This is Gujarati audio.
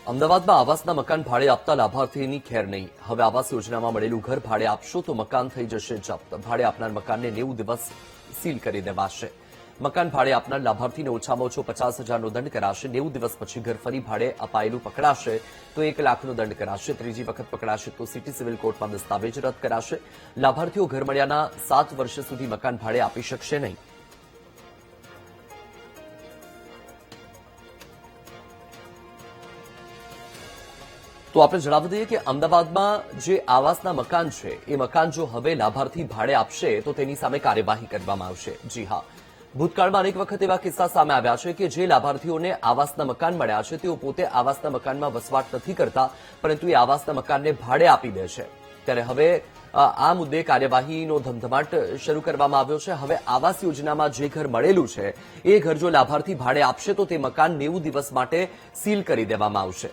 અમદાવાદમાં આવાસના મકાન ભાડે આપતા લાભાર્થીની ખેર નહીં. હવે આવાસ યોજનામાં મળેલું ઘર ભાડે આપશો તો મકાન થઈ જશે જપ્ત. ભાડે આપનાર મકાનને 90 દિવસ સીલ કરી દેવાશે. મકાન ભાડે આપનાર લાભાર્થીને ઓછામાં ઓછો 50,000નો દંડ કરાશે. 90 દિવસ પછી ઘર ફરી ભાડે અપાયેલું પકડાશે તો 1 લાખનો દંડ કરાશે. ત્રીજી વખત પકડાશે તો સિટી સિવિલ કોર્ટમાં દસ્તાવેજ રદ કરાશે. લાભાર્થીઓ ઘર મળ્યાના 7 વર્ષ સુધી મકાન ભાડે આપી શકશે નહીં. તો આપણે જણાવી દઈએ કે અમદાવાદમાં જે આવાસના મકાન છે એ મકાન જો હવે લાભાર્થી ભાડે આપશે તો તેની સામે કાર્યવાહી કરવામાં આવશે. જી હા, ભૂતકાળમાં અનેક વખત એવા કિસ્સા સામે આવ્યા છે કે જે લાભાર્થીઓને આવાસના મકાન મળ્યા છે તેઓ પોતે આવાસના મકાનમાં વસવાટ નથી કરતા, પરંતુ એ આવાસના મકાનને ભાડે આપી દે છે. ત્યારે હવે આ મુદ્દે કાર્યવાહીનો ધમધમાટ શરૂ કરવામાં આવ્યો છે. હવે આવાસ યોજનામાં જે ઘર મળેલું છે એ ઘર જો લાભાર્થી ભાડે આપશે તો તે મકાન 90 દિવસ માટે સીલ કરી દેવામાં આવશે.